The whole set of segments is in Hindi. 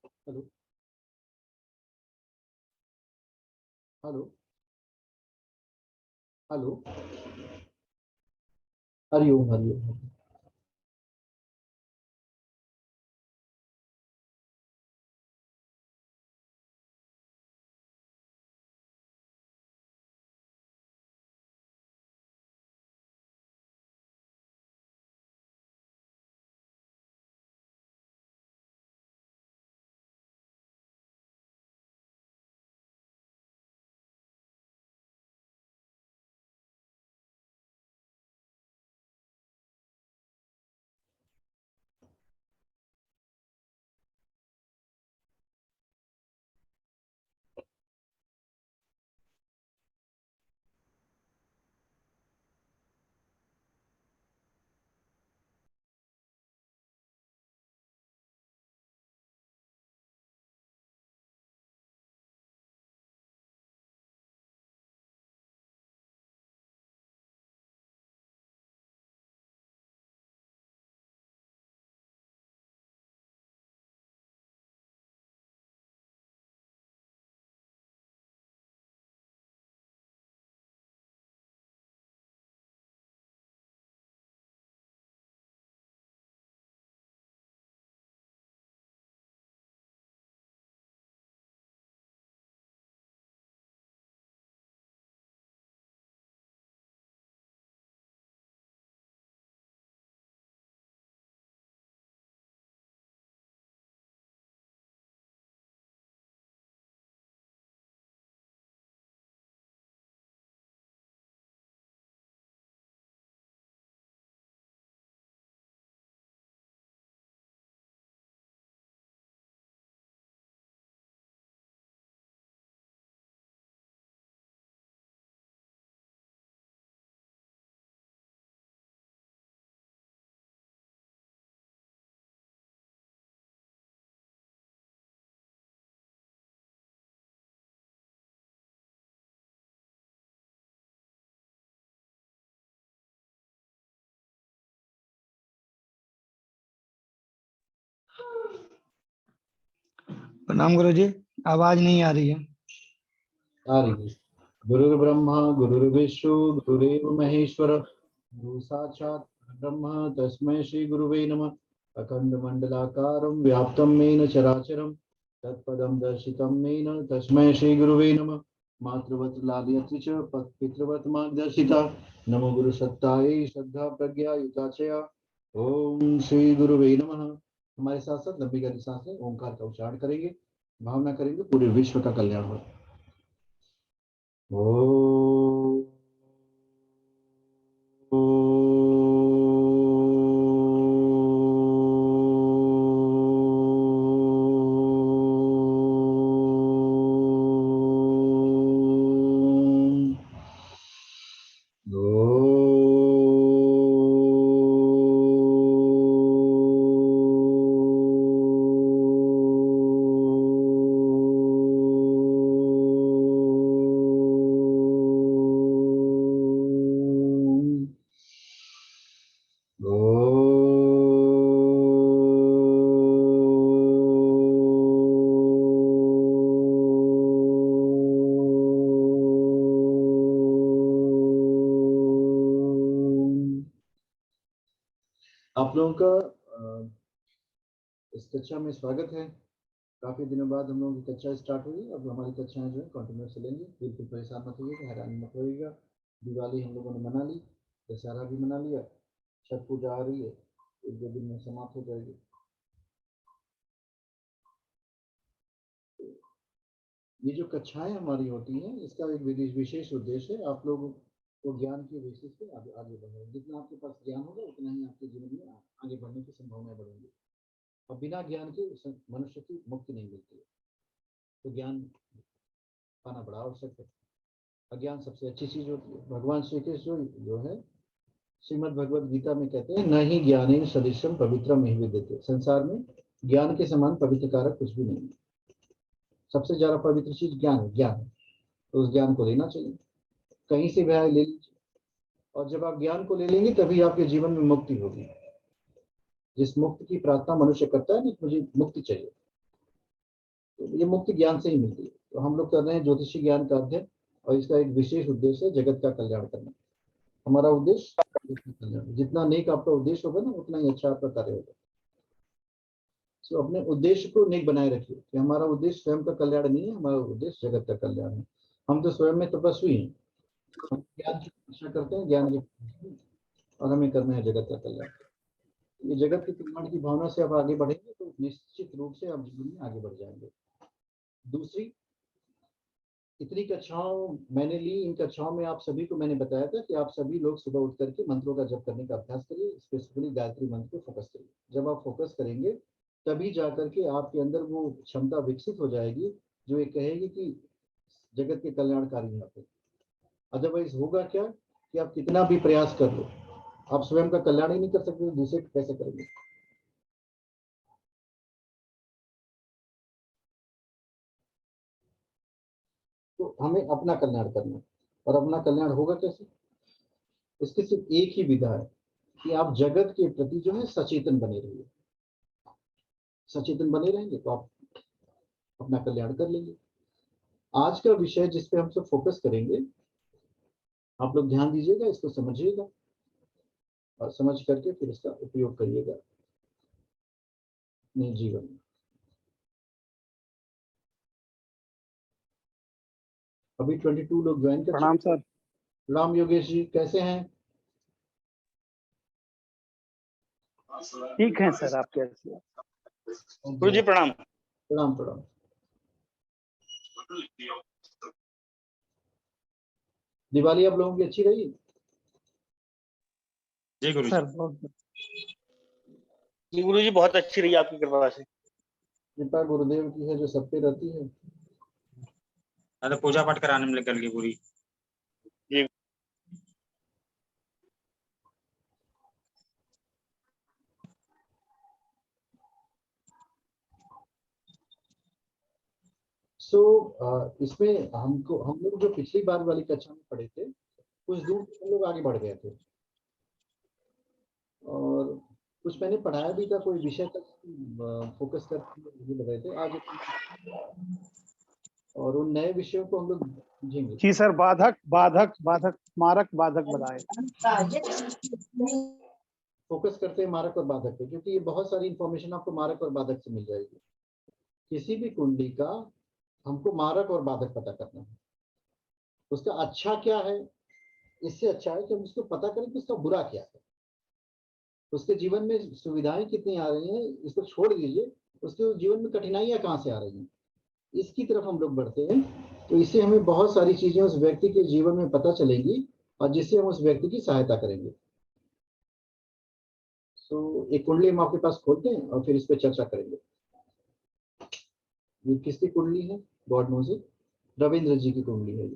Hello hello hello. Hariom Hariom. प्रणाम गुरु जी। आवाज नहीं आ रही है। आ रही है। गुरुर्ब्रह्मा गुरुर्विष्णु गुरुरेव महेश्वर गुरु साक्षात् ब्रह्म तस्मै श्री गुरुवे नमः। अखंड मंडलाकारं व्याप्तं येन चराचरं तत्पदं दर्शितं येन तस्मै श्री गुरुवे नमः। मातृवत् लालयति च पितृवत् मार्गदर्शिता नमो गुरु सत्तायै श्रद्धा प्रज्ञा युताचया। ओम श्री गुरुवे नमः। हमारे साथ साथ लंबी गहरी सांस लें, ओंकार का उच्चारण करेंगे, भावना करेंगे पूरे विश्व का कल्याण हो। ओ आप लोगों का इस कक्षा में स्वागत है। काफी दिनों बाद हम लोगों की कक्षा स्टार्ट हुई। अब हमारी कक्षाएं जो है कंटिन्यू चलेंगी। बिल्कुल परेशान मत होइएगा, हैरान मत होइएगा। दिवाली हम लोगों ने मना ली, दशहरा भी मना लिया, छठ पूजा आ रही है, एक दो दिन में समाप्त हो जाएगी। ये जो कक्षाएं हमारी होती हैं, इसका एक विशेष उद्देश्य है आप लोगों को ज्ञान के बेसिस पे आगे आगे बढ़े। जितना आपके पास ज्ञान होगा उतना ही आपके जीवन में आगे बढ़ने की संभावनाएं बढ़ेंगी। और बिना ज्ञान के मनुष्य की मुक्ति नहीं मिलती है। तो ज्ञान पाना बड़ा आवश्यक है। अज्ञान सबसे अच्छी चीज होती है। भगवान श्री कृष्ण जो है श्रीमद् भगवद गीता में कहते हैं, न ही ज्ञानेन सदृशम पवित्रम ही विद्यते। संसार में ज्ञान के समान पवित्र कारक कुछ भी नहीं है। सबसे ज्यादा पवित्र चीज ज्ञान है। ज्ञान है तो उस ज्ञान को लेना चाहिए, कहीं से भी ले लीजिए। और जब आप ज्ञान को ले लेंगे तभी आपके जीवन में मुक्ति होगी। जिस मुक्ति की प्रार्थना मनुष्य करता है ना, मुझे मुक्ति चाहिए, तो ये मुक्ति ज्ञान से ही मिलती है। तो हम लोग कर रहे हैं ज्योतिषी ज्ञान का अध्ययन, और इसका एक विशेष उद्देश्य है जगत का कल्याण करना। हमारा उद्देश्य जगत का कल्याण। जितना नेक आपका उद्देश्य होगा ना, उतना ही अच्छा आपका कार्य होगा। तो अपने उद्देश्य को नेक बनाए रखिए कि हमारा उद्देश्य स्वयं का कल्याण नहीं है, हमारा उद्देश्य जगत का कल्याण है। हम तो स्वयं में तपस्वी हैं, हम ज्ञान की इच्छा करते हैं, ज्ञान की, और हमें करना है जगत का कल्याण। ये जगत के कल्याण की भावना से आप आगे बढ़ेंगे तो निश्चित रूप से आप जीवन में आगे बढ़ जाएंगे। दूसरी, इतनी कक्षाओं मैंने ली, इन कक्षाओं में आप सभी को मैंने बताया था कि आप सभी लोग सुबह उठ करके मंत्रों का जप करने का अभ्यास करिए, स्पेसिफिकली गायत्री मंत्र को फोकस करिए। जब आप फोकस करेंगे तभी जाकर के आपके अंदर वो क्षमता विकसित हो जाएगी जो ये कहेगी कि जगत के कल्याणकारी यहाँ पे। अदरवाइज होगा क्या कि आप कितना भी प्रयास कर लो, आप स्वयं का कल्याण ही नहीं कर सकते, दूसरे कैसे करेंगे। तो हमें अपना कल्याण करना है, और अपना कल्याण होगा कैसे? इसकी सिर्फ एक ही विधा है कि आप जगत के प्रति जो है सचेतन बने रहिए। सचेतन बने रहेंगे तो आप अपना कल्याण कर लेंगे। आज का विषय जिस पे हम सब फोकस करेंगे, आप लोग ध्यान दीजिएगा, इसको समझिएगा, और समझ करके फिर इसका उपयोग करिएगा अपने जीवन में। अभी 22 लोग ज्वाइन कर प्रणाम चुके हैं। सर। राम योगेश जी कैसे हैं? ठीक है सर, आप कैसे हैं? गुरु जी प्रणाम। प्रणाम प्रणाम। दिवाली आप लोगों की अच्छी रही? जी गुरु सर जी। बहुत जी गुरु जी बहुत अच्छी रही आपकी कृपा से। कृपा गुरुदेव की है जो सब पे रहती है। अरे पूजा पाठ कराने में निकल गई पूरी। इसमें हम लोग जो पिछली बार वाली कक्षा में पढ़े थे, कुछ दूर हम लोग आगे बढ़ गए थे, और कुछ मैंने पढ़ाया भी था, कोई विषय तक फोकस करके बताए थे आज, और उन नए विषयों को हम लोग समझेंगे। जी सर, बाधक बाधक बाधक मारक बाधक बताए। फोकस करते हैं मारक और बाधक पे, क्योंकि ये बहुत सारी इंफॉर्मेशन आपको मारक और बाधक से मिल जाएगी। किसी भी कुंडली का हमको मारक और बाधक पता करना है। उसका अच्छा क्या है, इससे अच्छा है कि हम उसको पता करें कि उसका बुरा क्या है। उसके जीवन में सुविधाएं कितनी आ रही हैं, इसको छोड़ दीजिए, उसके जीवन में कठिनाइयां कहाँ से आ रही हैं, इसकी तरफ हम लोग बढ़ते हैं। तो इससे हमें बहुत सारी चीजें उस व्यक्ति के जीवन में पता चलेंगी, और जिससे हम उस व्यक्ति की सहायता करेंगे। तो एक कुंडली हम आपके पास खोलते हैं और फिर इस पर चर्चा करेंगे। ये किसकी कुंडली है? God knows it. Ravindra ji की कुंडली है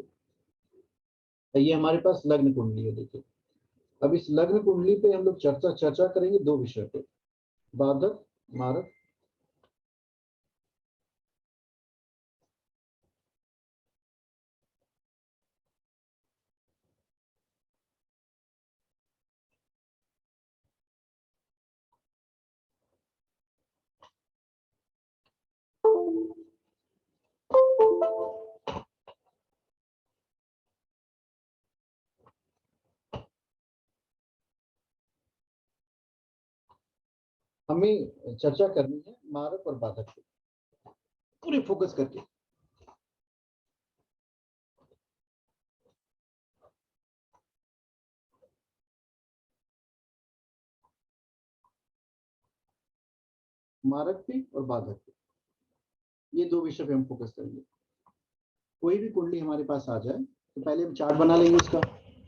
ये हमारे पास लग्न कुंडली है। देखिए, अब इस लग्न कुंडली पे हम लोग चर्चा करेंगे दो विषय पे, बाधक मारक। हमें चर्चा करनी है मारक और बाधक पे, पूरे फोकस करके। मारक पे और बाधक पे, ये दो विषय पे हम फोकस करेंगे। कोई भी कुंडली हमारे पास आ जाए तो पहले हम चार्ट बना लेंगे उसका,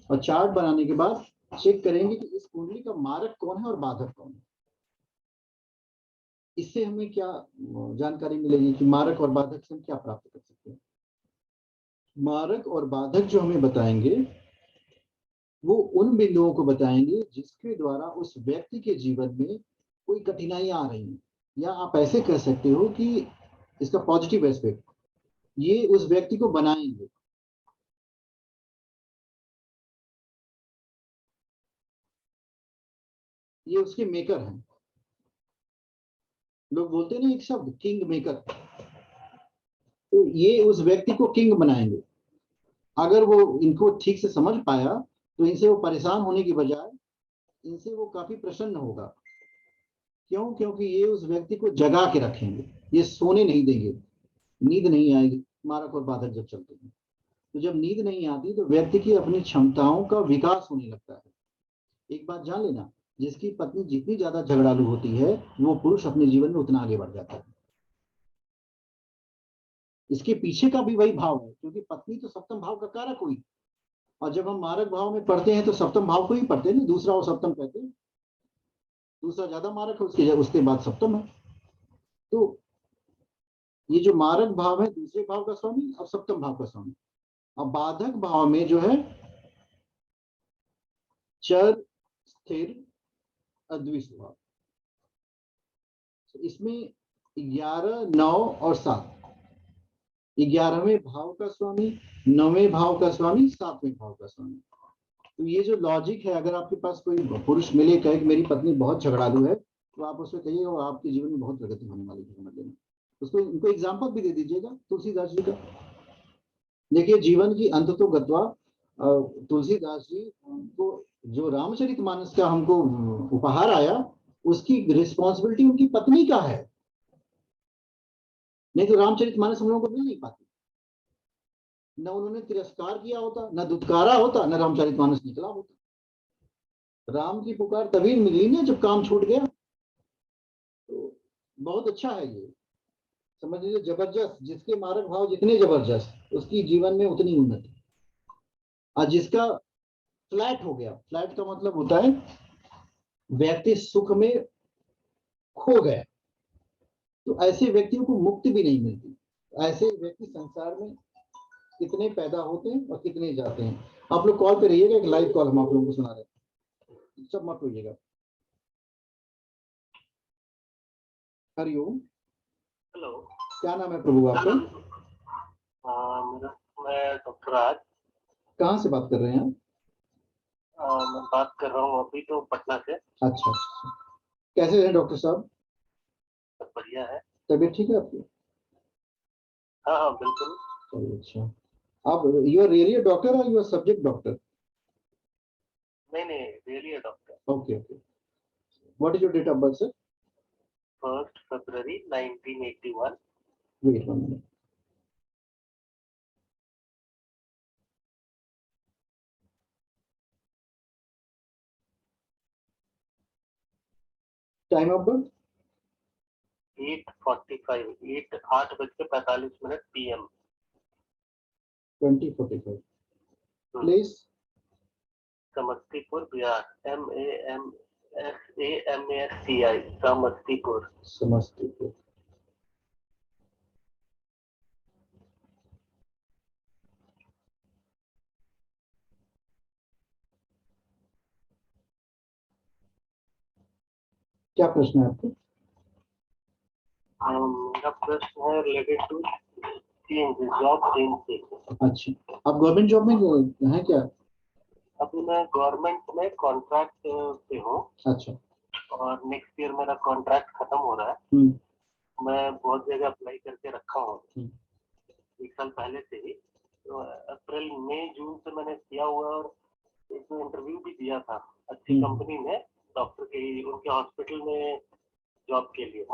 और चार्ट बनाने के बाद चेक करेंगे कि इस कुंडली का मारक कौन है और बाधक कौन है। इससे हमें क्या जानकारी मिलेगी कि मारक और बाधक से हम क्या प्राप्त कर सकते हैं। मारक और बाधक जो हमें बताएंगे वो उन बिंदुओं को बताएंगे जिसके द्वारा उस व्यक्ति के जीवन में कोई कठिनाइयां आ रही हैं, या आप ऐसे कह सकते हो कि इसका पॉजिटिव एस्पेक्ट, ये उस व्यक्ति को बनाएंगे। ये उसके मेकर हैं। लोग बोलते हैं ना एक शब्द, किंग मेकर। तो ये उस व्यक्ति को किंग बनाएंगे। अगर वो इनको ठीक से समझ पाया तो इनसे वो परेशान होने की बजाय इनसे वो काफी प्रसन्न होगा। क्यों? क्योंकि ये उस व्यक्ति को जगा के रखेंगे, ये सोने नहीं देंगे, नींद नहीं आएगी मारक और बाधक जब चलते हैं। तो जब नींद नहीं आती तो व्यक्ति की अपनी क्षमताओं का विकास होने लगता है। एक बात जान लेना, जिसकी पत्नी जितनी ज्यादा झगड़ालू होती है वो पुरुष अपने जीवन में उतना आगे बढ़ जाता है। इसके पीछे का भी वही भाव है, क्योंकि पत्नी तो सप्तम भाव का कारक हुई, और जब हम मारक भाव में पढ़ते हैं तो सप्तम भाव को ही पढ़ते हैं, दूसरा और सप्तम कहते हैं। दूसरा ज्यादा मारक है, उसके बाद सप्तम है। तो ये जो मारक भाव है दूसरे भाव का स्वामी और सप्तम भाव का स्वामी। अब बाधक भाव में जो है चर, स्थिर, अद्विस्वभाव, इसमें 11, 9 और 7, 11वें भाव का स्वामी, 9वें भाव का स्वामी, 7वें भाव का स्वामी। तो ये जो लॉजिक है, अगर आपके पास कोई पुरुष मिले कहे कि मेरी पत्नी बहुत झगड़ालू है, तो आप उससे कहिएगा वो आपके जीवन में बहुत प्रगति होने वाली है, समझ लेना। उसको उनको एग्जाम्पल भी दे दीजिएगा तुलसीदास जी का। देखिए जीवन की अंत तो गत्वा तुलसीदास जी को जो रामचरितमानस का हमको उपहार आया, उसकी रिस्पॉन्सिबिलिटी उनकी पत्नी का है, नहीं तो रामचरितमानस हम लोगों को मिल नहीं पाती। न उन्होंने तिरस्कार किया होता, न दुत्कारा होता, न रामचरितमानस निकला होता। राम की पुकार तभी मिली ना जब काम छूट गया। तो बहुत अच्छा है ये, समझ लीजिए जबरदस्त। जिसके मारक भाव जितने जबरदस्त उसकी जीवन में उतनी उन्नति। और जिसका फ्लैट हो गया, फ्लैट का मतलब होता है व्यक्ति सुख में खो गया, तो ऐसे व्यक्तियों को मुक्ति भी नहीं मिलती। ऐसे व्यक्ति संसार में कितने पैदा होते हैं और कितने जाते हैं। आप लोग कॉल पे रहिएगा, एक लाइव कॉल हम आप लोगों को सुना रहे हैं, सब मत होइएगा। हरिओम। हेलो। क्या नाम है प्रभु आपका? मेरा मैं डॉक्टर राज। कहाँ से बात कर रहे हैं आप? मैं बात कर रहा हूँ अभी तो पटना से। अच्छा, कैसे हैं डॉक्टर साहब? सब बढ़िया है। तबीयत ठीक है आपकी? हाँ हाँ बिल्कुल। चलिए अच्छा। आप you are really a doctor और यू आर सब्जेक्ट डॉक्टर? नहीं नहीं, रियली है doctor. Okay okay. What is your date of birth sir? 1 फरवरी 1981। Wait one minute. Time of birth? 8:45, 8:45 PM। 2045। Place? Samastipur Bihar. MAMSAMASCI Samastipur. Samastipur. क्या प्रश्न है आपको? मेरा प्रश्न है related to change, job change से। अच्छा, आप गवर्नमेंट जॉब में हैं क्या? अभी मैं गवर्नमेंट में कॉन्ट्रैक्ट पे हूँ। अच्छा। और नेक्स्ट ईयर मेरा कॉन्ट्रैक्ट खत्म हो रहा है। मैं बहुत जगह अप्लाई करके रखा हूँ 1 साल पहले से ही। तो अप्रैल मई जून से मैंने किया हुआ, और इसमें इंटरव्यू भी दिया था अच्छी कंपनी में, डॉक्टर के ही उनके हॉस्पिटल में जॉब के लिए।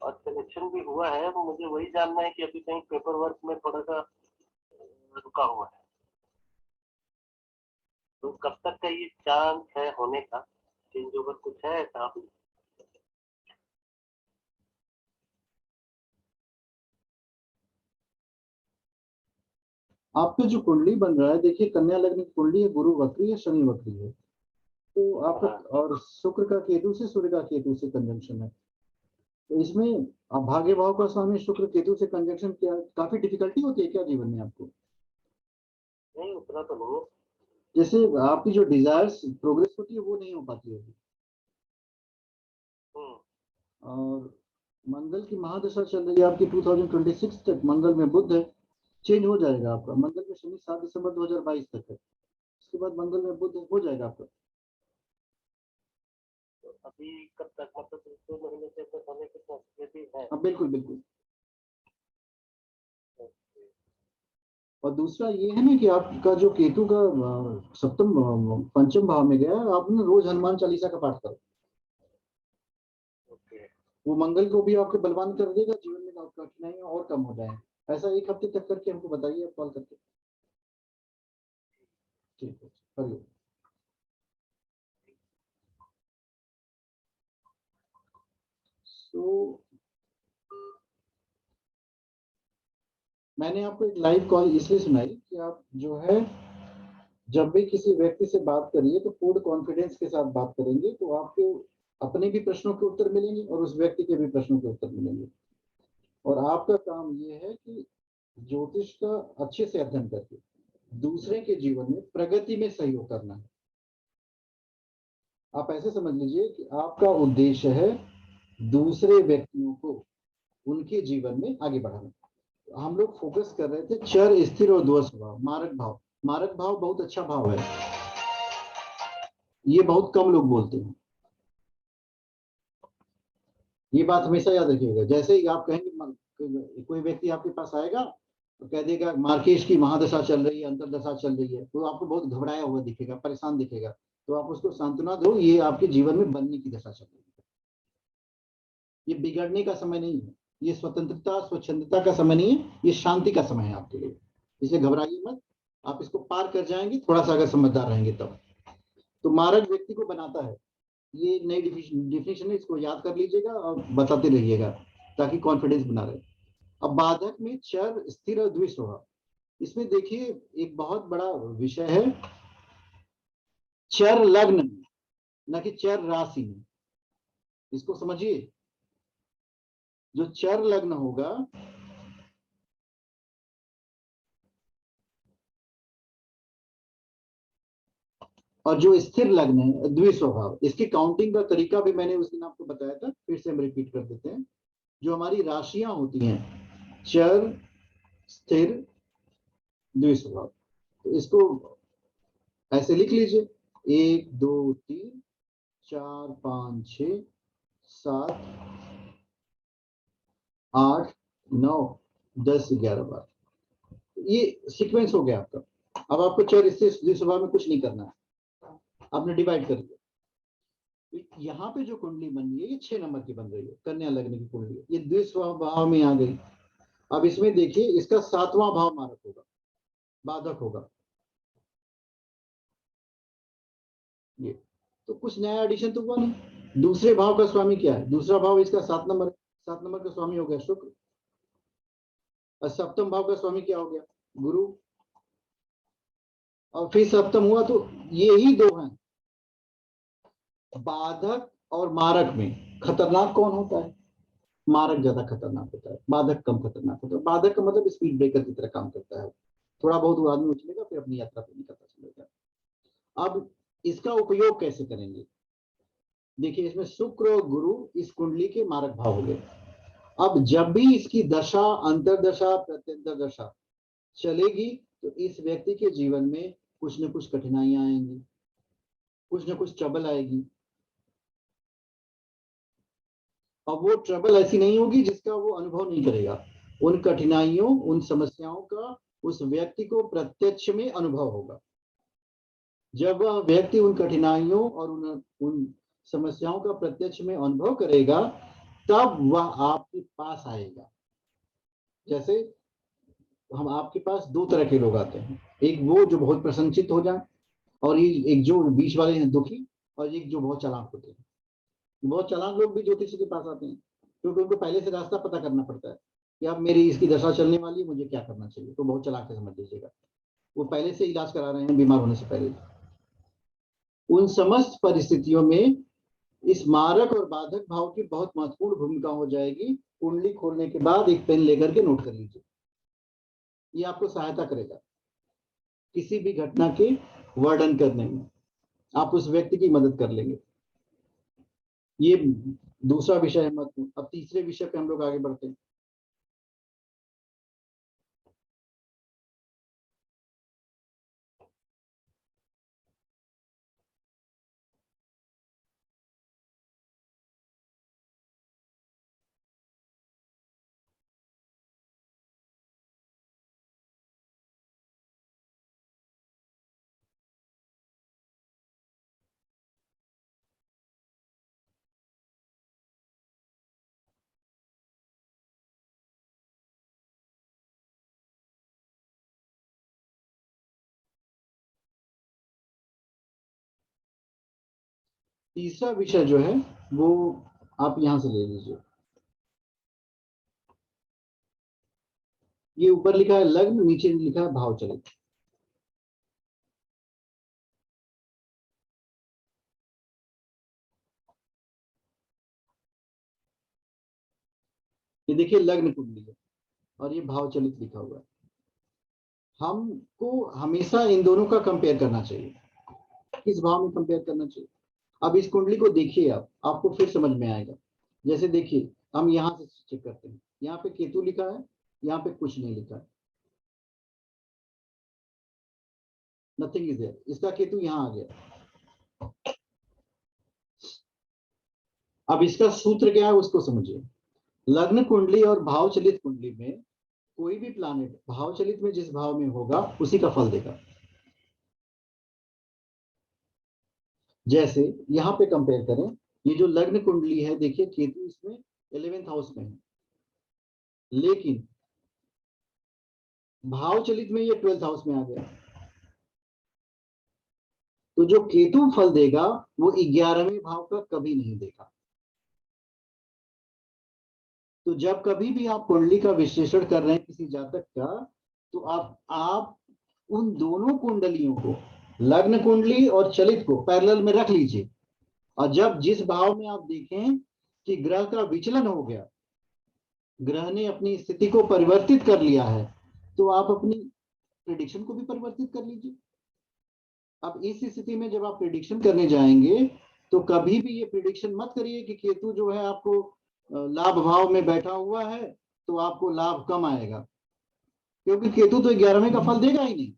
और सिलेक्शन भी हुआ है। मुझे वही जानना है कि अभी कहीं पेपर वर्क में थोड़ा सा रुका हुआ है, तो कब तक का ये चांस है होने का? चेंज ओवर कुछ है ऐसा अभी? आपका जो कुंडली बन रहा है, देखिए कन्या लग्न की कुंडली है, गुरु वक्री है, शनि वक्री है। तो आपका और शुक्र का केतु से, सूर्य का केतु से कंजंक्शन है। तो इसमें आप भाग्य भाव का स्वामी शुक्र केतु से कंजंक्शन, क्या काफी डिफिकल्टी होती है क्या जीवन में आपको? नहीं उतना तो नहीं। जैसे आपकी जो डिजायर्स प्रोग्रेस होती है वो नहीं हो पाती होगी। और मंगल की महादशा चल रही है आपकी 2026 तक। मंगल में बुध है, चेंज हो जाएगा आपका। मंगल में शनि 7 दिसंबर 2022 तक है, उसके बाद मंगल में बुध हो जाएगा आपका। तो अभी कब तक, मतलब 2 महीने से होने की पॉसिबिलिटी है? हाँ बिल्कुल बिल्कुल। और दूसरा ये है ना कि आपका जो केतु का सप्तम पंचम भाव में गया, आप ना रोज हनुमान चालीसा का पाठ करो। ओके। वो मंगल को भी आपको बलवान कर देगा, जीवन में आपका कठिनाइयां और कम हो जाए। ऐसा 1 हफ्ते तक करके हमको बताइए, आप कॉल करके। ठीक है, हरिओम। तो मैंने आपको एक लाइव कॉल इसलिए सुनाई कि आप जो है जब भी किसी व्यक्ति से बात करिए तो पूर्ण कॉन्फिडेंस के साथ बात करेंगे, तो आपको अपने भी प्रश्नों के उत्तर मिलेंगे और उस व्यक्ति के भी प्रश्नों के उत्तर मिलेंगे। और आपका काम ये है कि ज्योतिष का अच्छे से अध्ययन करके दूसरे के जीवन में प्रगति में सहयोग करना है। आप ऐसे समझ लीजिए कि आपका उद्देश्य है दूसरे व्यक्तियों को उनके जीवन में आगे बढ़ाना। हम लोग फोकस कर रहे थे चर, स्थिर और ध्वस्त भाव, मारक भाव। मारक भाव बहुत अच्छा भाव है, ये बहुत कम लोग बोलते हैं। ये बात हमेशा याद रखिएगा। जैसे ही आप कहेंगे, कोई व्यक्ति आपके पास आएगा तो कह देगा मार्केश की महादशा चल रही है, अंतरदशा चल रही है, तो आपको बहुत घबराया हुआ दिखेगा, परेशान दिखेगा। तो आप उसको सांत्वना दो, ये आपके जीवन में बनने की दशा चल रही है, ये बिगड़ने का समय नहीं है, ये स्वतंत्रता स्वच्छंदता का समय नहीं है, ये शांति का समय है आपके लिए। इसलिए घबराइए मत, आप इसको पार कर जाएंगे, थोड़ा सा अगर समझदार रहेंगे तब। तो मार्ग व्यक्ति को बनाता है, ये नई डिफिनेशन है, इसको याद कर लीजिएगा और बताते रहिएगा ताकि कॉन्फिडेंस बना रहे। अब बाधक में चर, स्थिर और द्विस्वभाव, इसमें देखिए एक बहुत बड़ा विषय है चर लग्न में, न कि चर राशि में। इसको समझिए, जो चर लग्न होगा और जो स्थिर लग्न है द्विस्वभाव, इसकी काउंटिंग का तरीका भी मैंने उस दिन आपको बताया था, फिर से हम रिपीट कर देते हैं। जो हमारी राशियां होती हैं चर, स्थिर, द्विस्वभाव, तो इसको ऐसे लिख लीजिए 1 2 3 4 5 6 7 8 9 10 11 बार, ये सीक्वेंस हो गया आपका। अब आपको चर, स्थिर, द्विस्वभाव में कुछ नहीं करना है, आपने डिवाइड कर दिया। यहाँ पे जो कुंडली बन रही है ये 6 नंबर की बन रही है, कन्या लग्न की कुंडली, ये द्विस्वभाव में आ गई। अब इसमें देखिए इसका 7वां भाव मारक होगा, बाधक होगा ये, तो कुछ नया एडिशन तो हुआ नहीं। दूसरे भाव का स्वामी क्या है? दूसरा भाव इसका 7 नंबर, 7 नंबर का स्वामी हो गया शुक्र, और सप्तम भाव का स्वामी क्या हो गया? गुरु। और फिर सप्तम हुआ, तो ये ही दो हैं। बाधक और मारक में खतरनाक कौन होता है? मारक ज्यादा खतरनाक होता है, बाधक कम खतरनाक होता है। बाधक का मतलब स्पीड ब्रेकर की तरह काम करता है, थोड़ा बहुत वो आदमी उछलेगा फिर अपनी यात्रा पे निकलता चलेगा। अब इसका उपयोग कैसे करेंगे? देखिए इसमें शुक्र और गुरु इस कुंडली के मारक भाव हो गए। अब जब भी इसकी दशा, अंतरदशा, प्रत्यंतर दशा चलेगी तो इस व्यक्ति के जीवन में कुछ न कुछ कठिनाइयां आएंगी, कुछ न कुछ ट्रबल आएगी। और वो ट्रबल ऐसी नहीं होगी जिसका वो अनुभव नहीं करेगा। उन कठिनाइयों, उन समस्याओं का उस व्यक्ति को प्रत्यक्ष में अनुभव होगा। जब वह व्यक्ति उन कठिनाइयों और उन समस्याओं का प्रत्यक्ष में अनुभव करेगा, तब वह आपके पास आएगा। जैसे हम आपके पास 2 तरह के लोग आते हैं, एक वो जो बहुत प्रसन्नचित्त हो जाए, और एक जो बीच वाले हैं दुखी, और एक जो बहुत चालाक होते हैं। बहुत चालाक लोग भी ज्योतिष के पास आते हैं क्योंकि उनको पहले से रास्ता पता करना पड़ता है कि अब मेरी इसकी दशा चलने वाली है, मुझे क्या करना चाहिए। तो बहुत चालाक है, समझ लीजिएगा, वो पहले से इलाज करा रहे हैं बीमार होने से पहले। उन समस्त परिस्थितियों में इस मारक और बाधक भाव की बहुत महत्वपूर्ण भूमिका हो जाएगी। कुंडली खोलने के बाद एक पेन लेकर के नोट कर लीजिए, ये आपको सहायता करेगा किसी भी घटना के वर्णन करने में, आप उस व्यक्ति की मदद कर लेंगे। ये दूसरा विषय है महत्वपूर्ण। अब तीसरे विषय पे हम लोग आगे बढ़ते हैं। तीसरा विषय जो है वो आप यहां से ले लीजिए। ये ऊपर लिखा है लग्न, नीचे लिखा है भाव चलित। ये देखिए लग्न कुंडली है और ये भाव चलित लिखा हुआ है। हमको हमेशा इन दोनों का कंपेयर करना चाहिए। किस भाव में कंपेयर करना चाहिए? अब इस कुंडली को देखिए, आप आपको फिर समझ में आएगा। जैसे देखिए हम यहाँ से चेक करते हैं, यहाँ पे केतु लिखा है, यहाँ पे कुछ नहीं लिखा है, नथिंग इज देयर। इसका केतु यहाँ आ गया। अब इसका सूत्र क्या है उसको समझिए। लग्न कुंडली और भाव चलित कुंडली में कोई भी प्लैनेट भाव चलित में जिस भाव में होगा उसी का फल देगा। जैसे यहाँ पे कंपेयर करें, ये जो लग्न कुंडली है देखिए केतु इसमें 11th हाउस में है, लेकिन भाव चलित में ये 12th हाउस में आ गया। तो जो केतु फल देगा वो 11वें भाव का कभी नहीं देगा। तो जब कभी भी आप कुंडली का विश्लेषण कर रहे हैं किसी जातक का, तो आप उन दोनों कुंडलियों को, लग्न कुंडली और चलित को पैरेलल में रख लीजिए। और जब जिस भाव में आप देखें कि ग्रह का विचलन हो गया, ग्रह ने अपनी स्थिति को परिवर्तित कर लिया है, तो आप अपनी प्रेडिक्शन को भी परिवर्तित कर लीजिए। अब इस स्थिति में जब आप प्रेडिक्शन करने जाएंगे तो कभी भी ये प्रेडिक्शन मत करिए कि केतु जो है आपको लाभ भाव में बैठा हुआ है तो आपको लाभ कम आएगा, क्योंकि केतु तो 11वें का फल देगा ही नहीं।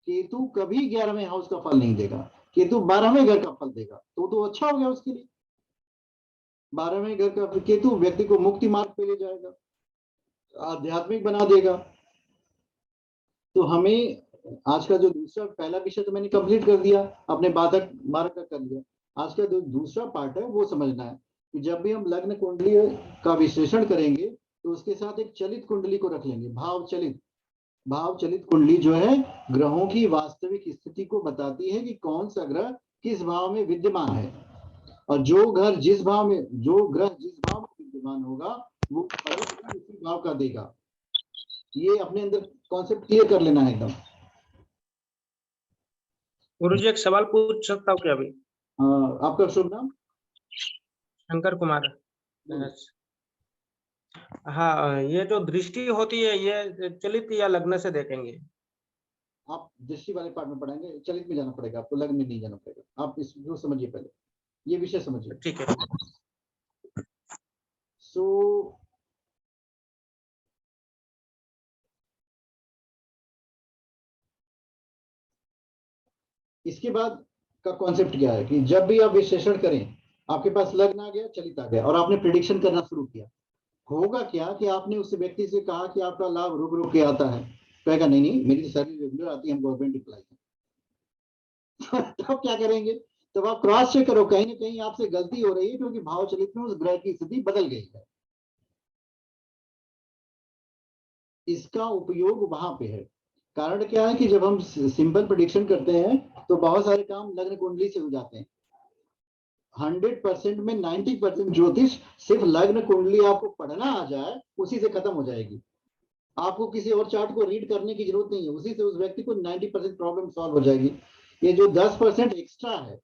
केतु कभी 11वें हाउस का फल नहीं देगा, केतु 12वें घर का फल देगा। तो अच्छा हो गया उसके लिए। 12वें घर का केतु व्यक्ति को मुक्ति मार्ग पे ले जाएगा, आध्यात्मिक बना देगा। तो हमें आज का जो दूसरा पहला विषय तो मैंने कंप्लीट कर दिया, अपने बाधक मार्ग का कर लिया। आज का जो दूसरा पार्ट है वो समझना है कि जब भी हम लग्न कुंडली का विश्लेषण करेंगे तो उसके साथ एक चलित कुंडली को रख लेंगे, भाव चलित। भाव चलित कुंडली जो है ग्रहों की वास्तविक स्थिति को बताती है कि कौन सा ग्रह किस भाव में विद्यमान है, और जो ग्रह जिस भाव में विद्यमान होगा वो फल उसी भाव का देगा। ये अपने अंदर कॉन्सेप्ट क्लियर कर लेना है एकदम। गुरुजी एक सवाल पूछ सकता हूँ क्या अभी? आपका शुभ नाम? शंकर कुमार। हाँ, ये जो दृष्टि होती है ये चलित या लग्न से देखेंगे? आप दृष्टि वाले पार्ट में पढ़ेंगे, चलित में जाना पड़ेगा आपको, लग्न में नहीं जाना पड़ेगा। आप इसको समझिए, पहले ये विषय समझिए। ठीक है। सो इसके बाद का कॉन्सेप्ट क्या है कि जब भी आप विश्लेषण करें, आपके पास लग्न आ गया, चलित आ गया, और आपने प्रिडिक्शन करना शुरू किया, होगा क्या कि आपने उस व्यक्ति से कहा कि आपका लाभ रुक रुक के आता है, कहेगा नहीं नहीं मेरी सैलरी रेगुलर आती है, हम गवर्नमेंट एम्प्लॉय हैं। तब क्या करेंगे? तब आप क्रॉस चेक करो, कहीं ना कहीं आपसे गलती हो रही है, क्योंकि भाव चलित में उस ग्रह की स्थिति बदल गई है। इसका उपयोग वहां पे है। कारण क्या है कि जब हम सिंपल प्रेडिक्शन करते हैं तो बहुत सारे काम लग्न कुंडली से हो जाते हैं। 100% में 90% ज्योतिष सिर्फ लग्न कुंडली आपको पढ़ना आ जाए उसी से खत्म हो जाएगी। आपको किसी और चार्ट को रीड करने की जरूरत नहीं है, उसी से उस व्यक्ति को 90% प्रॉब्लम सॉल्व हो जाएगी। ये जो 10% एक्स्ट्रा है,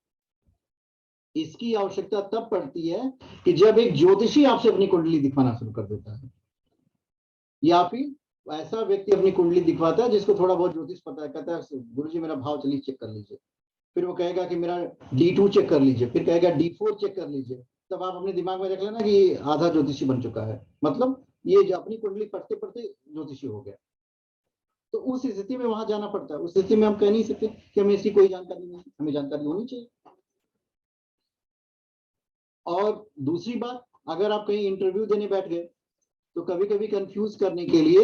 इसकी आवश्यकता तब पड़ती है कि जब एक ज्योतिषी आपसे अपनी कुंडली दिखाना शुरू कर देता है, या फिर ऐसा व्यक्ति अपनी कुंडली दिखवाता है जिसको थोड़ा बहुत ज्योतिष पता है, कहता है गुरुजी मेरा भाव चलित चेक कर लीजिए, फिर वो कहेगा कि मेरा D2 चेक कर लीजिए, फिर कहेगा D4 चेक कर लीजिए। तब आप अपने दिमाग में रख लेना कि ये आधा ज्योतिषी बन चुका है, मतलब ये जो अपनी कुंडली पढ़ते पढ़ते ज्योतिषी हो गया। तो उस स्थिति में वहां जाना पड़ता है। उस स्थिति में हम कह नहीं सकते कि हमें इसकी कोई जानकारी नहीं, हमें जानकारी होनी चाहिए। और दूसरी बात, अगर आप कहीं इंटरव्यू देने बैठ गए तो कभी कभी कंफ्यूज करने के लिए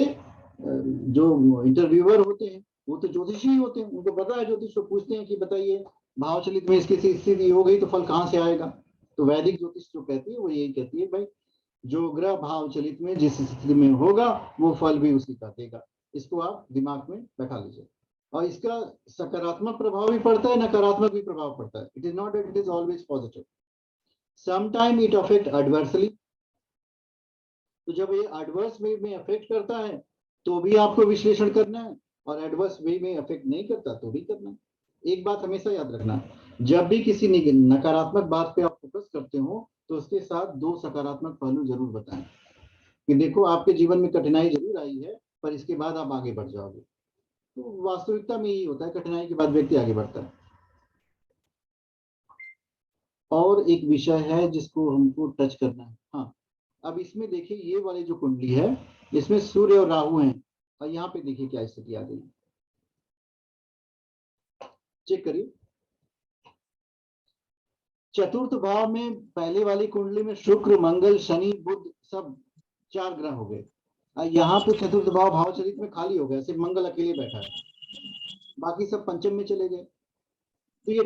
जो इंटरव्यूअर होते हैं वो तो ज्योतिषी ही होते हैं, उनको पता है ज्योतिष, को पूछते हैं कि बताइए भाव चलित में इसकी स्थिति हो गई तो फल कहाँ से आएगा। तो वैदिक ज्योतिष जो कहती है वो यही कहती है, भाई जो ग्रह भाव चलित में जिस स्थिति में होगा वो फल भी उसी का देगा। इसको आप दिमाग में बैठा लीजिए। और इसका सकारात्मक प्रभाव भी पड़ता है, नकारात्मक भी प्रभाव पड़ता है। It is not that it is always positive, sometime it affect adversely. तो जब ये एडवर्स वे में अफेक्ट करता है तो भी आपको विश्लेषण करना है, और एडवर्स वे में अफेक्ट नहीं करता तो भी करना है। एक बात हमेशा याद रखना, जब भी किसी नकारात्मक बात पे आप फोकस करते हो तो उसके साथ 2 सकारात्मक पहलू जरूर बताएं कि देखो आपके जीवन में कठिनाई जरूर आई है, पर इसके बाद आप आगे बढ़ जाओगे। तो वास्तविकता में यही होता है, कठिनाई के बाद व्यक्ति आगे बढ़ता है। और एक विषय है जिसको हमको टच करना है। हाँ, अब इसमें देखिए ये वाली जो कुंडली है इसमें सूर्य और राहु हैं, और यहाँ पे देखिए क्या स्थिति आ गई, चेक करिए। चतुर्थ भाव में पहले वाली कुंडली में शुक्र, मंगल, शनि, बुध सब 4 ग्रह हो गए। यहाँ पे चतुर्थ भाव चलित में खाली हो गया, सिर्फ मंगल अकेले बैठा है, बाकी सब पंचम में चले गए। तो ये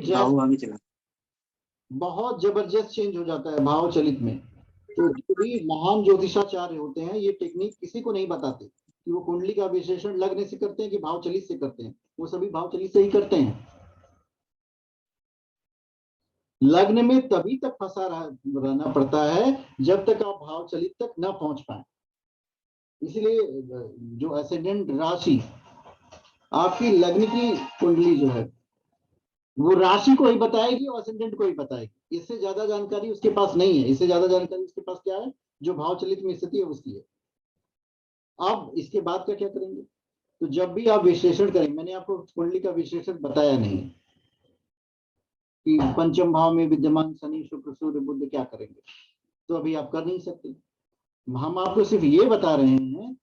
बहुत जबरदस्त चेंज हो जाता है भाव चलित में। तो जो भी महान ज्योतिषाचार्य होते हैं ये टेक्निक किसी को नहीं बताते कि वो कुंडली का विश्लेषण लग्न से करते हैं कि भाव चलित से करते हैं, वो सभी भाव चलित से ही करते हैं। लग्न में तभी तक फंसा रहना पड़ता है जब तक आप भाव चलित तक न पहुंच पाए। इसलिए जो असेंडेंट राशि आपकी लग्न की कुंडली जो है वो राशि को ही बताएगी और असेंडेंट को ही बताएगी, इससे ज्यादा जानकारी उसके पास नहीं है। इससे ज्यादा जानकारी उसके पास क्या है, जो भाव चलित में स्थिति है उसकी है। अब इसके बाद का क्या करेंगे, तो जब भी आप विश्लेषण करें, मैंने आपको कुंडली का विश्लेषण बताया नहीं कि पंचम भाव में विद्यमान शनि, शुक्र, सूर्य, बुध क्या करेंगे, तो अभी आप कर नहीं सकते। हम आपको सिर्फ ये बता रहे हैं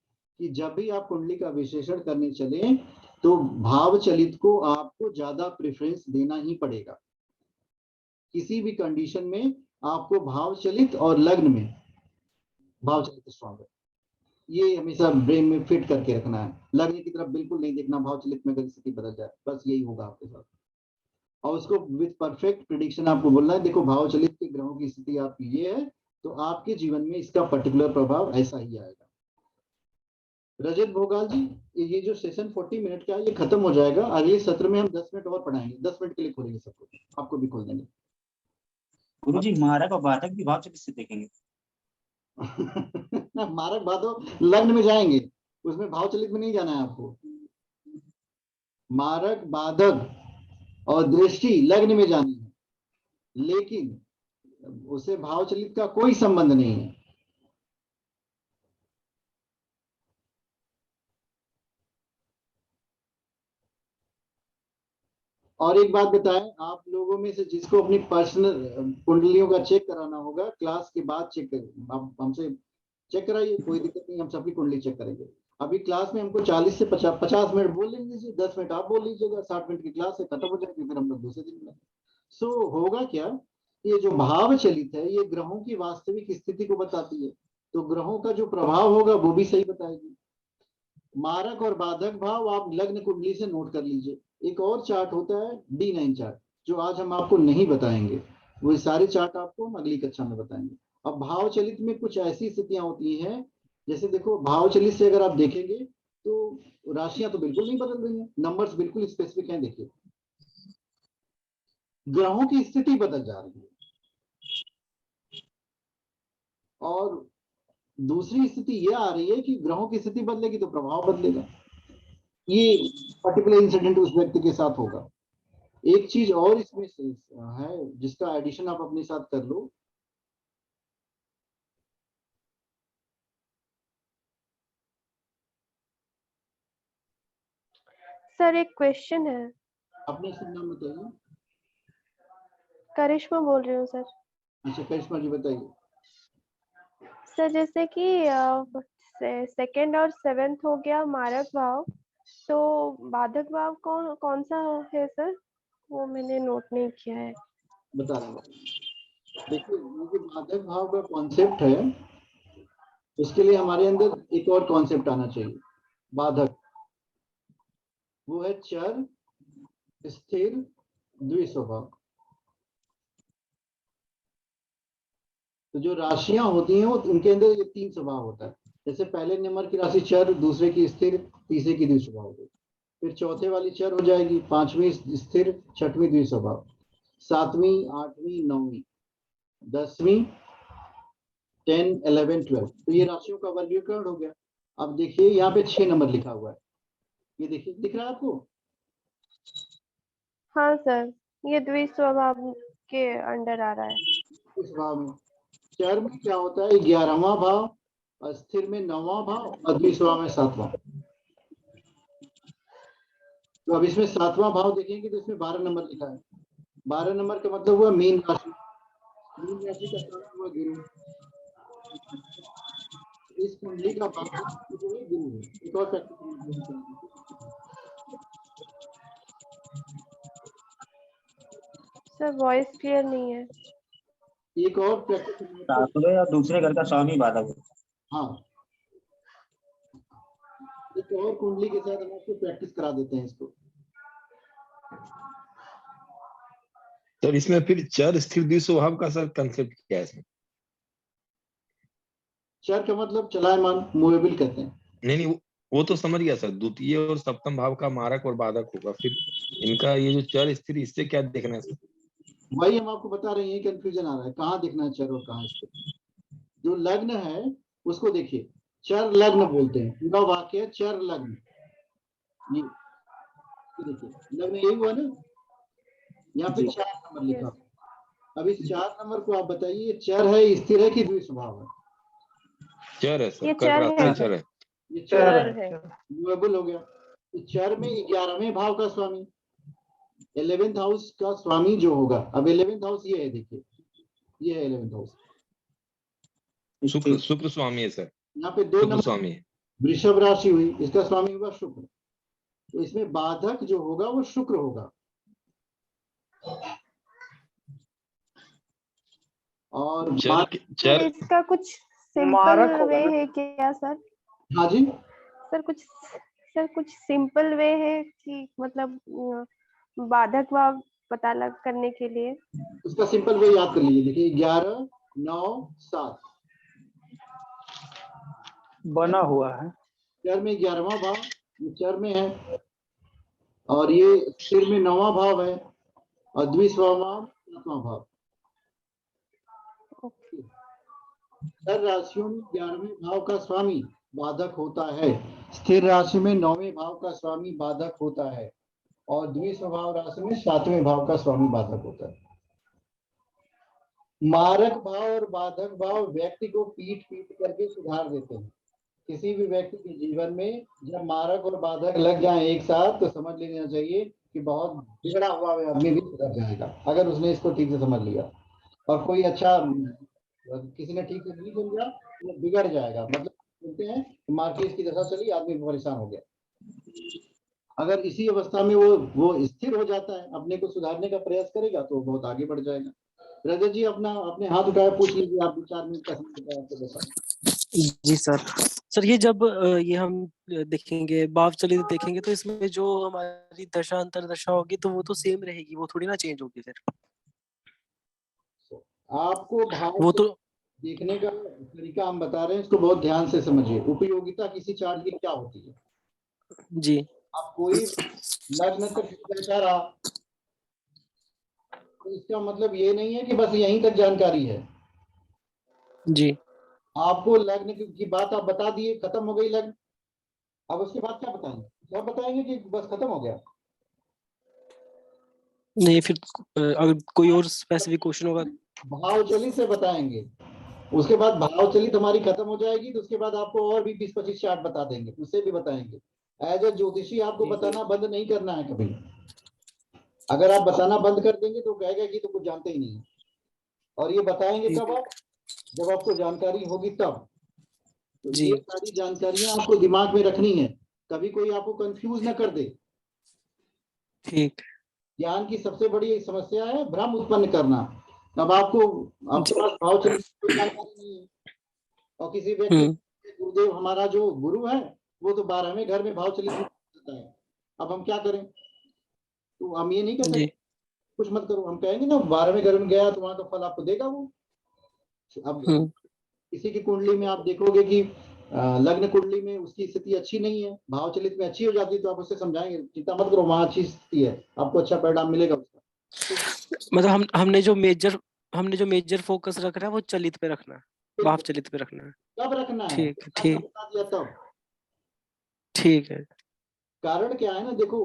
कि जब भी आप कुंडली का विश्लेषण करने चले तो भाव चलित को आपको ज्यादा प्रेफरेंस देना ही पड़ेगा। किसी भी कंडीशन में आपको भाव चलित और लग्न में भाव चलित स्ट्रॉन्ग है, ये हमेशा ब्रेन में फिट करके रखना है। लग्न की तरफ बिल्कुल नहीं देखना, भाव चलित में अगर स्थिति बदल जाए, बस यही होगा आपके साथ। और उसको विद परफेक्ट प्रिडिक्शन आपको बोलना है, देखो भाव चलित के ग्रहों की स्थिति आपकी ये है, तो आपके जीवन में इसका पर्टिकुलर प्रभाव ऐसा ही आएगा। रजत भोगाल जी, ये जो सेशन 40 मिनट का है ये खत्म हो जाएगा, अगले सत्र में हम 10 मिनट और पढ़ाएंगे, 10 मिनट के लिए खोलेंगे सबको, आपको भी खोल देंगे। गुरुजी मारक और बाधक भी भाव चलित से देखेंगे। मारक बाधक लग्न में जाएंगे, उसमें भाव चलित में नहीं जाना है आपको। मारक, बाधक और दृष्टि लग्न में जानी है, लेकिन उसे भाव चलित का कोई संबंध नहीं है। और एक बात बताएं, आप लोगों में से जिसको अपनी पर्सनल कुंडलियों का चेक कराना होगा, क्लास के बाद चेक करें, आप हमसे चेक कराइए, कोई दिक्कत नहीं, हम सबकी कुंडली चेक करेंगे। अभी क्लास में हमको 40 से 50 मिनट बोल लीजिए, 10 मिनट आप बोल लीजिएगा, 60 मिनट की क्लास है, खत्म हो जाएगी, फिर हम लोग दूसरे दिन में। सो होगा क्या, ये जो भाव चलित है ये ग्रहों की वास्तविक स्थिति को बताती है, तो ग्रहों का जो प्रभाव होगा वो भी सही बताएगी। मारक और बाधक भाव आप लग्न कुंडली से नोट कर लीजिए। एक और चार्ट होता है D9 चार्ट, जो आज हम आपको नहीं बताएंगे, वो सारे चार्ट आपको हम अगली कक्षा में बताएंगे। अब भाव चलित में कुछ ऐसी स्थितियां होती हैं, जैसे देखो भाव चलित से अगर आप देखेंगे तो राशियां तो बिल्कुल नहीं बदल रही हैं, नंबर्स बिल्कुल स्पेसिफिक हैं। देखिए ग्रहों की स्थिति बदल जा रही है, और दूसरी स्थिति ये आ रही है कि ग्रहों की स्थिति बदलेगी तो प्रभाव बदलेगा। ये पर्टिकुलर इंसिडेंट उस व्यक्ति के साथ होगा। एक चीज और इसमें है जिसका एडिशन आप अपने साथ कर लो। सर एक क्वेश्चन है। अपने शुभ नाम बताइए। करिश्मा बोल रही हूँ सर। अच्छा करिश्मा जी बताइए। सर जैसे कि सेकंड और सेवेंथ हो गया मारक भाव, तो बाधक भाव कौन सा है सर, वो मैंने नोट नहीं किया है। बता रहा हूँ, देखिए ये जो बाधक भाव का कॉन्सेप्ट है, उसके लिए हमारे अंदर एक और कॉन्सेप्ट आना चाहिए। बाधक वो है चर, स्थिर, द्विस्वभाव। तो जो राशियां होती हैं वो उनके अंदर ये 3 स्वभाव होता है। जैसे पहले नंबर की राशि चर, दूसरे की स्थिर, तीसरे की द्विस्वभाव होती है। फिर चौथे वाली चर हो जाएगी, पांचवी स्थिर, छठवीं द्विस्वभाव, सातवीं, आठवीं, नौवीं, 10वीं, 10, 11, 12। तो ये राशियों का वर्गीकरण हो गया। अब देखिए यहाँ पे 6 नंबर लिखा हुआ है, ये देखिए, दिख रहा है आपको? हाँ सर, ये द्विस्वभाव के अंडर आ रहा है। इस भाव में चर में क्या होता है, 11वां भाव, और स्थिर में 9वां भाव, और द्विस्वभाव में 7वां। तो अब इसमें 7वां भाव देखेंगे तो इसमें 12 नंबर लिखा है। 12 नंबर का मतलब हुआ मीन राशि। मीन राशि का कारण हुआ गुरु। इस कुंडली का बाधक जो है गुरु है। एक और प्रैक्टिस, सर वॉइस क्लियर नहीं है। एक और प्रैक्टिस, सातवें और दूसरे घर का स्वामी बाधक है। हाँ, एक और कुंडली के साथ हम आपको प्रैक्टिस करा देते हैं इसको। सर इसमें फिर चर स्थिर द्विस्वभाव का सर कंसेप्ट क्या है इसमें? चर का मतलब चलायमान, मूवेबल कहते हैं। नहीं, वो तो समझ गया सर, द्वितीय और सप्तम भाव का मारक और बाधक होगा। फिर इनका ये जो चर स्थिर, इससे क्या देखना है सर? वही हम आपको बता रहे हैं, कंफ्यूजन आ रहा है, कहाँ देखना है चर और कहाँ स्थिर। जो लग्न है उसको देखिए, चर लग्न बोलते हैं, पूरा वाक्य चर लग्न। ये देखिए लग्न यही हुआ ना, यहाँ पे 4 नंबर लिखा। अब इस 4 नंबर को आप बताइए, चर है, स्थिर है कि द्विस्वभाव है? चर है सर, ये कर्क चर राशि है। चर है। ये चर है। मूवेबल हो गया। तो चर में 11वें भाव का स्वामी, 11th हाउस का स्वामी जो होगा। अब 11th हाउस ये है, देखिए ये है 11th हाउस। शुक्र स्वामी है सर, यहाँ पे 2 शुक्र नंबर स्वामी है। वृषभ राशि हुई, इसका स्वामी हुआ शुक्र। तो इसमें बाधक जो होगा वो शुक्र होगा। और चर इसका कुछ मारक सिंपल होगा वे ना? है क्या सर? हाँ जी, सर कुछ सिंपल वे है कि मतलब बाधक भाव पता लग करने के लिए? उसका सिंपल वे याद कर लीजिए। देखिए 11, 9, 7 बना हुआ है। चर में 11वां भाव, ये चर में है, और ये स्थिर में 9वां भाव है, और द्विस्वभाव 7वां भाव। चर राशियों में 11वें भाव का स्वामी बाधक होता है, स्थिर राशि में 9वें भाव का स्वामी बाधक होता है, और द्विस्वभाव राशि में 7वें भाव का स्वामी बाधक होता है। मारक भाव और बाधक भाव व्यक्ति को पीट पीट करके सुधार देते हैं। किसी भी व्यक्ति के जीवन में जब मारक और बाधक लग जाएं एक साथ, तो समझ लेना चाहिए कि बहुत बिगड़ा हुआ आदमी भी सुधर जाएगा, अगर उसने इसको ठीक से समझ लिया। और कोई अच्छा, किसी ने ठीक से नहीं समझा तो बिगड़ जाएगा। मतलब बोलते हैं मार्किस की दशा चली, आदमी परेशान हो गया। अगर इसी अवस्था में वो स्थिर हो जाता है, अपने को सुधारने का प्रयास करेगा, तो बहुत आगे बढ़ जाएगा। रजत जी अपने हाथ उठाया, पूछ लीजिए, आप 2-4 मिनट का समय बताया आपको दशा। जी सर ये जब ये हम देखेंगे भाव चलित देखेंगे, तो इसमें जो हमारी दशा अंतरदशा होगी तो वो तो सेम रहेगी, वो थोड़ी ना चेंज होगी फिर। आपको भाव वो तो देखने का तरीका हम बता रहे हैं, इसको बहुत ध्यान से समझिए। उपयोगिता किसी चार्ट की क्या होती है? जी, आप कोई लग्न तक बैठा रहा तो इसका मतलब ये नहीं है कि बस यहीं तक जानकारी है। जी, आपको लग्न की बात आप बता दिए, खत्म हो गई लग्न। अब उसके बाद क्या बताएंगे? क्या बताएंगे कि बस खत्म हो गया? नहीं फिर अगर कोई और स्पेसिफिक क्वेश्चन होगा। भाव चलित से बताएंगे। उसके बाद भाव चलित हमारी खत्म हो जाएगी, तो उसके बाद आपको और भी 20-25 चार्ट बता देंगे, उससे भी बताएंगे। एज ए ज्योतिषी आपको बताना बंद नहीं करना है कभी। अगर आप बताना बंद कर देंगे तो कहेगा कि तो कुछ जानते ही नहीं। और ये बताएंगे कब आप, जब आपको जानकारी होगी तब। तो ये सारी जानकारियां आपको दिमाग में रखनी है, कभी कोई आपको कंफ्यूज ना कर दे। ठीक। ज्ञान की सबसे बड़ी एक समस्या है भ्रम उत्पन्न करना। अब आपके पास भाव चलित कोई जानकारी नहीं है, और किसी व्यक्ति गुरुदेव हमारा जो गुरु है वो तो 12वें घर में भाव चलित होता है। अब हम क्या करें? तो हम ये नहीं कह सकते कुछ मत करो, हम कहेंगे ना 12वें घर में गया तो वहां का फल आपको देगा वो। अब किसी की कुंडली में आप देखोगे कि लग्न कुंडली में उसकी स्थिति अच्छी नहीं है, भाव चलित में अच्छी हो जाती है तो आप उससे समझाएंगे चिंता मत करो, वहां अच्छी स्थिति है, आपको अच्छा परिणाम मिलेगा उसका। मतलब हमने जो मेजर फोकस रखना है वो चलित पे रखना है, भाव चलित पे रखना है। कब रखना है? ठीक आपको ठीक बता दिया तब। ठीक है। कारण क्या है ना, देखो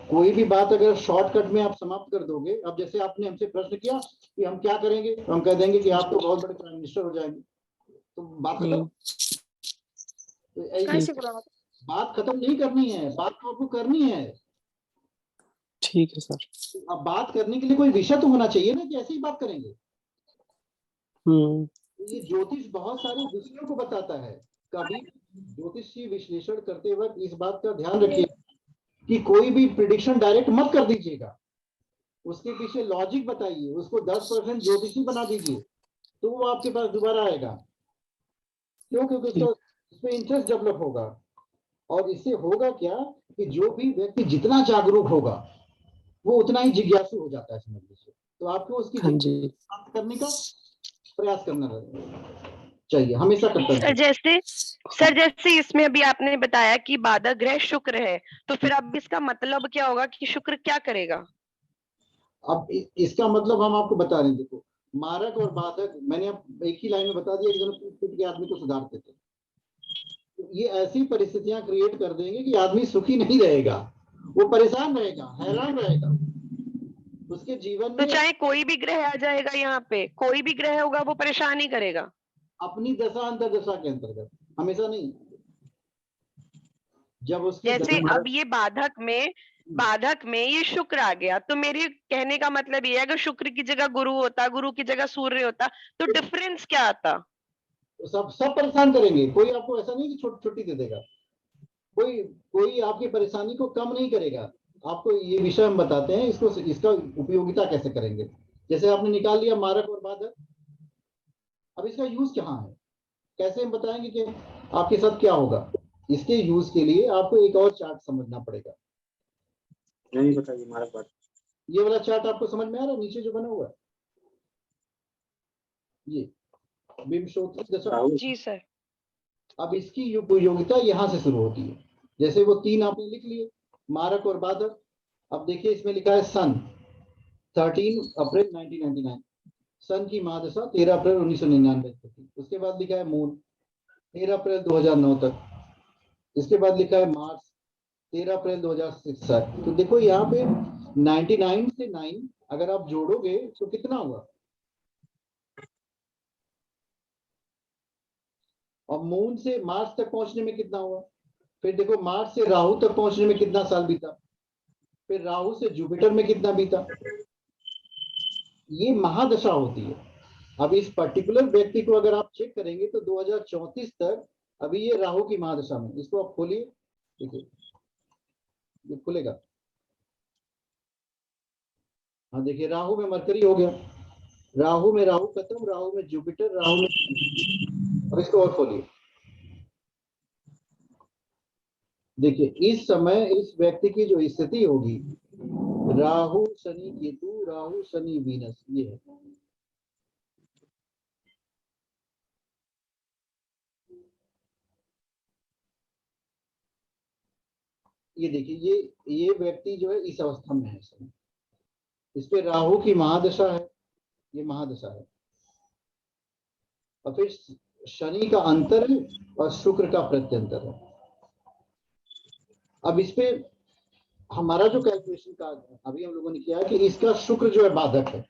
कोई भी बात अगर शॉर्टकट में आप समाप्त कर दोगे, अब जैसे आपने हमसे प्रश्न किया कि हम क्या करेंगे, तो हम कह देंगे कि आप तो बहुत बड़े प्राइम मिनिस्टर हो जाएंगे, तो बात खत्म। तो ऐसी बात खत्म नहीं करनी है, बात तो आपको करनी है। ठीक है सर। अब बात करने के लिए कोई विषय तो होना चाहिए ना कि ऐसे ही बात करेंगे। ये ज्योतिष बहुत सारे विषयों को बताता है। कभी ज्योतिषी विश्लेषण करते वक्त इस बात का ध्यान रखिए कि कोई भी प्रिडिक्शन डायरेक्ट मत कर दीजिएगा, उसके पीछे लॉजिक बताइए, उसको 10% ज्योतिषी बना दीजिए, तो वो आपके पास दोबारा आएगा। क्यों? क्योंकि उसका उसमें इंटरेस्ट डेवलप होगा। और इससे होगा क्या कि जो भी व्यक्ति जितना जागरूक होगा वो उतना ही जिज्ञासु हो जाता है, समझ लीजिए। तो आपको उसकी जिज्ञासा करने का प्रयास करना चाहिए, हमेशा करता है। सर जैसे इसमें अभी आपने बताया कि बाधक ग्रह शुक्र है, तो फिर अब इसका मतलब क्या होगा कि शुक्र क्या करेगा? अब इसका मतलब हम आपको बता रहे हैं, देखो मारक और बाधक मैंने अब एक ही लाइन में बता दिया कि दोनों पीठ के आदमी को सुधारते थे। तो ये ऐसी परिस्थितियां क्रिएट कर देंगे कि आदमी सुखी नहीं रहेगा, वो परेशान रहेगा, हैरान रहेगा। उसके जीवन में तो चाहे कोई भी ग्रह आ जाएगा, यहाँ पे कोई भी ग्रह होगा वो परेशान ही करेगा अपनी दशा अंतरदशा के अंतर्गत, हमेशा नहीं। जब उसकी जैसे अब ये बाधक में ये शुक्र आ गया, तो मेरे कहने का मतलब ये है अगर शुक्र की जगह गुरु होता, गुरु की जगह सूर्य होता, तो डिफरेंस क्या आता? सब परेशान करेंगे, कोई आपको ऐसा नहीं कि छुट्टी दे देगा, कोई आपकी परेशानी को कम नहीं करेगा। आपको ये विषय हम बताते हैं, इसका उपयोगिता कैसे करेंगे। जैसे आपने निकाल लिया मारक और बाधक, अब इसका यूज कहाँ है, कैसे हम बताएंगे कि आपके साथ क्या होगा। इसके यूज के लिए आपको एक और चार्ट समझना पड़ेगा। नहीं बताइए मारक बात। ये वाला चार्ट आपको समझ में आ रहा है, नीचे जो बना हुआ है ये विंशोत्तरी दशा। जी सर। अब इसकी उपयोगिता यहाँ से शुरू होती है। जैसे वो 3 आपने लिख लिए, मारक और बाधक। अब देखिए इसमें लिखा है सन 13 अप्रैल 1999, सन की महादशा 13 अप्रैल 1999 तक थी। उसके बाद लिखा है मून 13 अप्रैल 2009 तक। इसके बाद लिखा है मार्स 13 अप्रैल 2006 तक। तो देखो यहाँ पे 99 से 9 अगर आप जोड़ोगे तो कितना हुआ, और मून से मार्स तक पहुंचने में कितना हुआ, फिर देखो मार्स से राहु तक पहुंचने में कितना साल बीता, फिर राहु से जुपिटर में कितना बीता। ये महादशा होती है। अब इस पर्टिकुलर व्यक्ति को अगर आप चेक करेंगे तो 2034 तक अभी ये राहु की महादशा में। इसको आप खोलिए, देखिए ये खुलेगा। हाँ देखिए राहु में मरकरी हो गया, राहु में राहु खत्म, राहु में जुपिटर, राहु में। अब इसको और खोलिए, देखिए इस समय इस व्यक्ति की जो स्थिति होगी, राहु शनि केतु, राहु शनि वीनस, ये है। ये देखिए ये व्यक्ति जो है इस अवस्था में है, इस पे राहु की महादशा है, ये महादशा है। और फिर शनि का अंतर है और शुक्र का प्रत्यंतर है। अब इस पे हमारा जो कैलकुलेशन का अभी हम लोगों ने किया है कि इसका शुक्र जो है बाधक है,